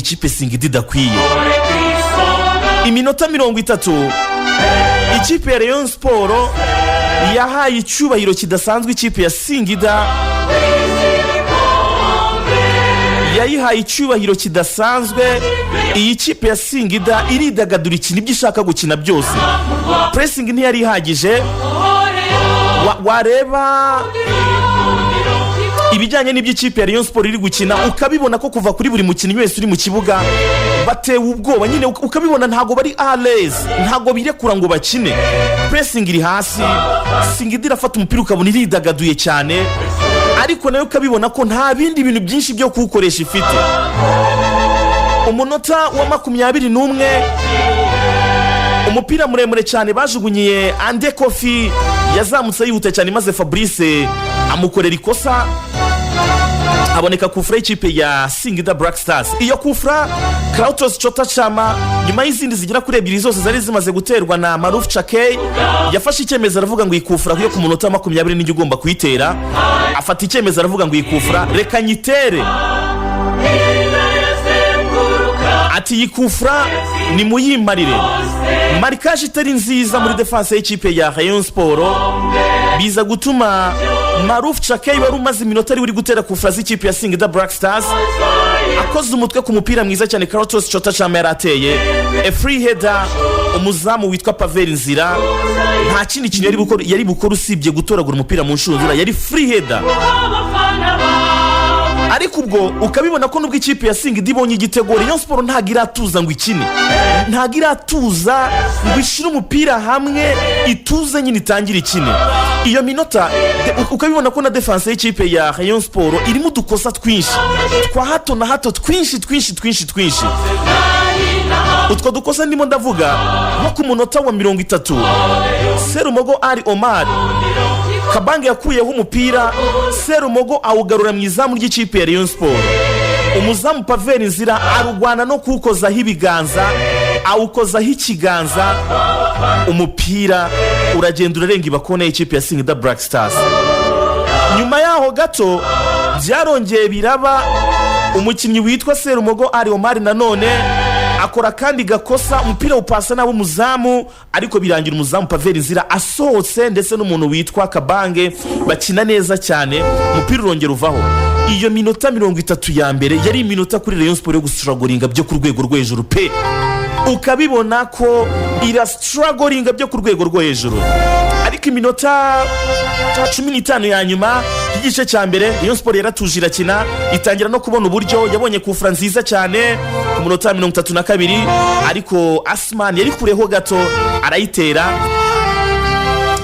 ikipe Singida idakwiye. Iminota 30 ikipe ya Rayon Sport yahaye icyubahiro kidasanzwe ikipe ya Singida, yayihaye icyubahiro kidasanzwe. Iyi kipe ya Singida iridagadura ikintu ibyo ishaka gukina byose. Pressing ntiyari ihagije, wareba ibijyanye n'ibyo ikipe ya Rayon Sport iri gukina ukabibona ko kuva kuri buri mukinnyi wese uri mu kibuga batewe ubwoba, nyine ukabibona ntago bari alaise, ntago birekura ngo bakine. Pressing iri hasi, Singida irafata umupira ukabona iridagaduye cyane, ariko nayo ukabibona ko nta bindi bintu byinshi byo kuwukoresha ifite. Umunota wa 21 umupira muremure cyane bajugunyiye Ande Kofi yazamutse yihuta cyane, maze Fabrice amukorera ikosa, aboneka kufra ikipe ya Singida Black Stars. Iyo kufra Krautos Chota Chama nyuma y'izindi zigira kuri ebyiri zose zari zimaze guterwa na Maruf Chakei yafashe icyemezo aravuga ngo ikufra yo ku munota 20 n'ijye ugomba kuyitera. Afata icyemezo aravuga ngo ikufra reka nyitere, ati yikufra ni muyimarire. Marikage itari nziza muri defense y'ikipe ya Rayon Sport biza gutuma Maruf Chakei wari umaze iminota ari uri gutera kufra z'ikipe ya Singida Black Stars akoze umutwe ku mupira mwiza cyane Krautos Chota Chama yarateye a free header. Umuzamu witwa Pavel Nzira nta kindi kintu yari bukora usibye gutoragura umupira mu nshundura, yari free header. Ariko ubwo ukabibona ko nubwo ikipe ya Singida ibonye igitego, Rayon Sport ntago iratuza ngo ikine, ntago iratuza ngo ishire umupira hamwe ituze nyine itangira ikine. Iyo minota ukabibona ko na defense y'ikipe ya Rayon Sport irimo dukosa twinshi twa hato na hato, twinshi. Utwo dukosa ndimo ndavuga nko ku munota wa 30 Serumogo Ali Omar Kabange yakuyeho umupira, Serumogo awugarura mu izamu ry'ikipe ya Rayon Sport. Umuzamu Pavel Nzira arugwana no kukozaho ibiganza, awukozaho ikiganza, umupira uragenda urarenga ibakona y'ikipe ya Singida Black Stars. Nyuma yaho gato byarongeye biraba, umukinnyi witwa Serumogo Ali Omar nanone akora kandi gakosa, umupira upasa nabo muzamu, ariko birangira umuzamu Pavel Nzira asohotse ndetse n'umuntu witwa Kabange bakina neza cyane, umupira urongera uvaho. Iyo minota 30 ya mbere yari iminota kuri Rayon Sport yo gustrugglinga byo ku rwego rwo hejuru pe, ukabibona ko ira strugglinga byo ku rwego rwo hejuru. Ariko iminota 15 ya nyuma y'igice cya mbere Rayon Sport yaratuje irakina, itangira no kubona uburyo, yabonye kufra nziza cyane ku munota 32, ariko Asman yari kureho gato arayitera,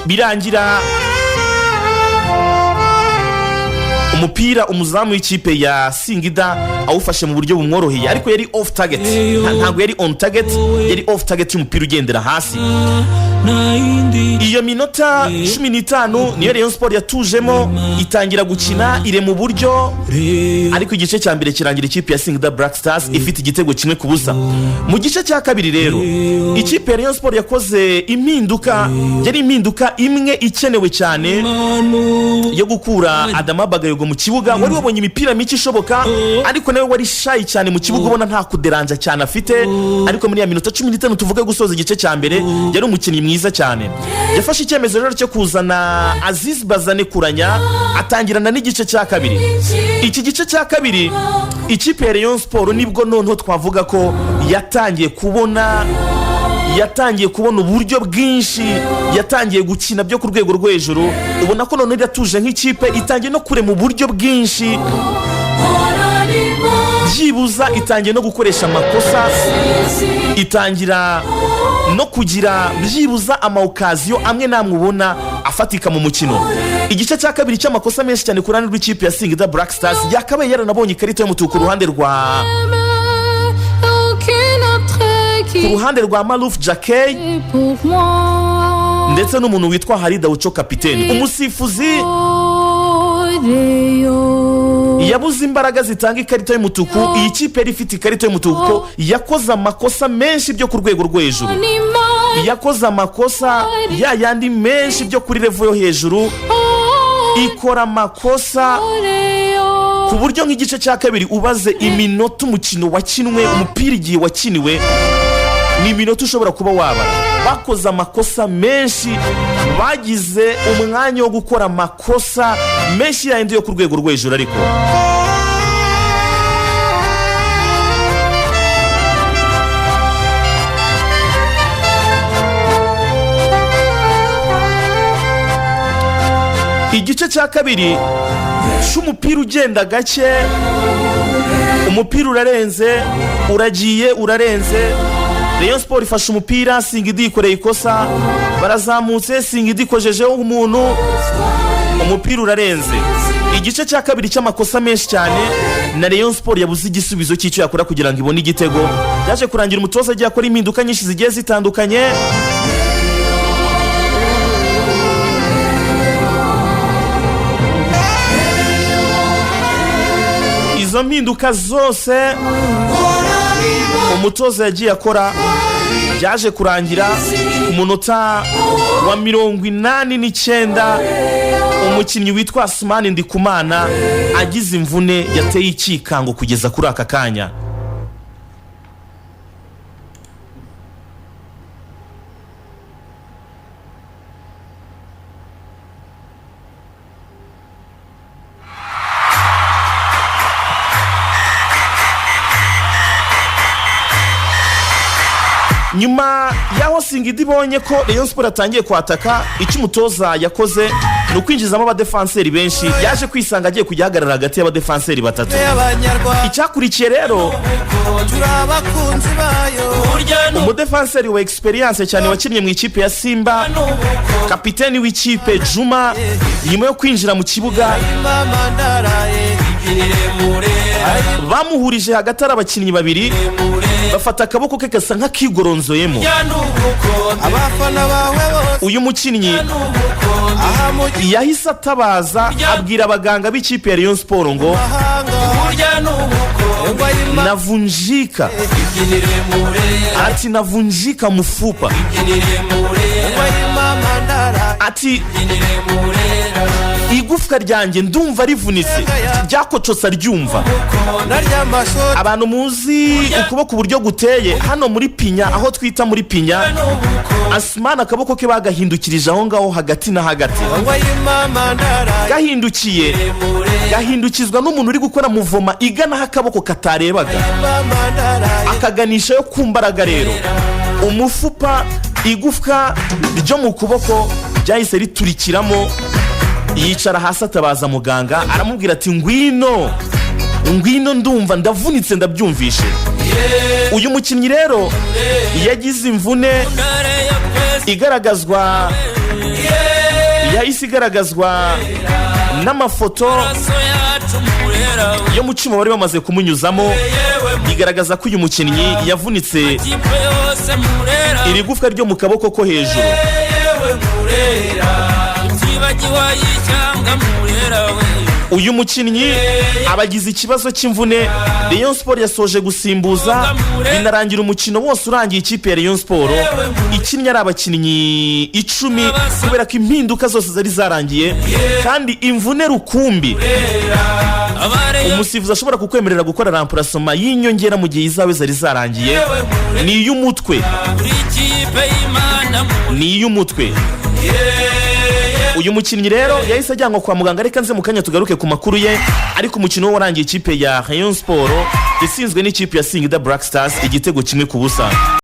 birangira umupira umuzamu w'ikipe ya Singida awufashe mu buryo bumworoheye, ariko yari off target, ntabwo yari on target, yari off target y'umupira ugendera hasi. Iyo minota 15 niyo Rayon Sport yatujemo, itangira gukina ire mu buryo, ariko igice cya mbere kirangira ikipe ya Singida Black Stars ifite igitego kimwe ku busa. Mu gice cya kabiri rero ikipe ya Rayon Sport yakoze impinduka, yari impinduka imwe ikenewe cyane yo gukura Adama Bagayogo mu kibuga. Wari wabonye imipira mike ishoboka, ariko nawe wari shy cyane mu kibuga, ubona nta kuderanja cyane afite. Ariko muri ya minota 15 tuvuga gusoza igice cya mbere yari umukinnyi mwiza cyane. Yafashe icyemezo rero cyo kuzana Aziz Bazane Kuranya, atangirana n'igice cya kabiri. Iki gice cya kabiri ikipe ya Rayon Sport nibwo noneho twavuga ko yatangiye kubona uburyo bwinshi, yatangiye gukina byo ku rwego rwo hejuru. Ubona ko none iratuje nk'ikipe, itangiye no kure mu buryo bwinshi, byibuza itangiye no gukoresha amakosa, itangira no kugira byibuza amaokaziyo amwe namwe ubona afatika mu mukino. Igice cya kabiri cy'amakosa menshi cyane ku ruhande rw'ikipe ya Singida Black Stars, yakabaye yaranabonye ikarita y'umutuku ku ruhande rwa Maruf Chakei ndetse n'umuntu witwa Harida Ucho kapiteni. Umusifuzi yabuze imbaraga zitanga ikarita y'umutuku. Iyi kipe yari ifite ikarita y'umutuku, yakoze amakosa menshi byo ku rwego rwo hejuru, yakoze amakosa yandi menshi byo kuri level yo hejuru, ikora amakosa ku buryo nk'igice cya kabiri ubaze iminota umukino wakinwe, umupira igihe wakiniwe, ni iminota ushobora kuba wabara. Bakoze amakosa menshi, bagize umwanya wo gukora amakosa menshi yandi yo ku rwego rwo hejuru. Ariko igice cya kabiri cy'umupira ugenda gake, umupira urarenze, uragiye urarenze. Rayon Sport ifashe umupira, Singida ikoreye ikosa, barazamutse, Singida ikojejeho umuntu, umupira urarenze. Igice cya kabiri cy'amakosa menshi cyane, na Rayon Sport yabuze igisubizo cy'icyo yakora kugira ngo ibone igitego. Yaje kurangira umutoza agiye akora impinduka nyinshi zigiye zitandukanye. Izo mpinduka zose umutoza yagiye akora, byaje kurangira ku munota wa 89 umukinnyi witwa Asmani Ndikumana agize imvune yateye ikikango kugeza kuri aka kanya. Nyuma yaho Singida ibonye ko Rayon Sport atangiye kwataka, icyo umutoza yakoze ni ukwinjizamo abadefanseri benshi. Yaje kwisanga agiye kujyahagarara hagati y'abadefanseri batatu. Icyakurikiye rero, umudefanseri wa experience cyane wakinnye mu ikipe ya Simba, kapiteni w'ikipe Juma, nyuma yo kwinjira mu kibuga bamuhurije hagati ari abakinnyi babiri, bafata akaboko ke gasa nk'akigoronzoyemo. Uyu mukinnyi yahise atabaza, abwira abaganga b'ikipe ya Rayon Sport ngo navunjika, ati navunjika mfupa, ati igufwa ryanjye ndumva rivunitse, ryakocotsa ryumva. Abantu muzi ukuboko uburyo guteye hano muri pinya, aho twita muri pinya, Asmani akaboko ke bagahindukirije aho ngaho hagati na hagati, gahindukiye, gahindukizwa n'umuntu uri gukora muvoma igana akaboko katarebaga, akaganisha yo kumbaraga. Rero umufupa, igufwa ryo mu kuboko byahise riturikiramo. Yicara hasi atabaza muganga, aramubwira ati ngwino ndumva ndavunitse ndabyumvishe. Uyu mukinnyi rero yagize imvune igaragazwa, yahise igaragazwa n'amafoto yo mu cyuma bari bamaze kumunyuzamo, igaragaza ko uyu mukinnyi yavunitse iri gufwa ryo mu kaboko ko hejuru. Uyu mukinnyi abagize ikibazo cy'imvune. Rayon Sport yasoje gusimbuza, binarangira umukino wose urangiye ikipe ya Rayon Sport ikinnye ari abakinnyi 10 kubera ko impinduka zose zari zarangiye, kandi imvune rukumbi. Umusifuzi ashobora kukwemerera gukora remplacement y'inyongera mu gihe izawe zari zarangiye, ni iy'umutwe, ni iy'umutwe. Uyu mukinnyi rero yahise ajyanwa kwa muganga. Reka nze mu kanya tugaruke ku makuru ye. Ariko umukino warangiye ikipe ya Rayon Sport isinzwe n'ikipe ya Singida Black Stars igitego 1-0.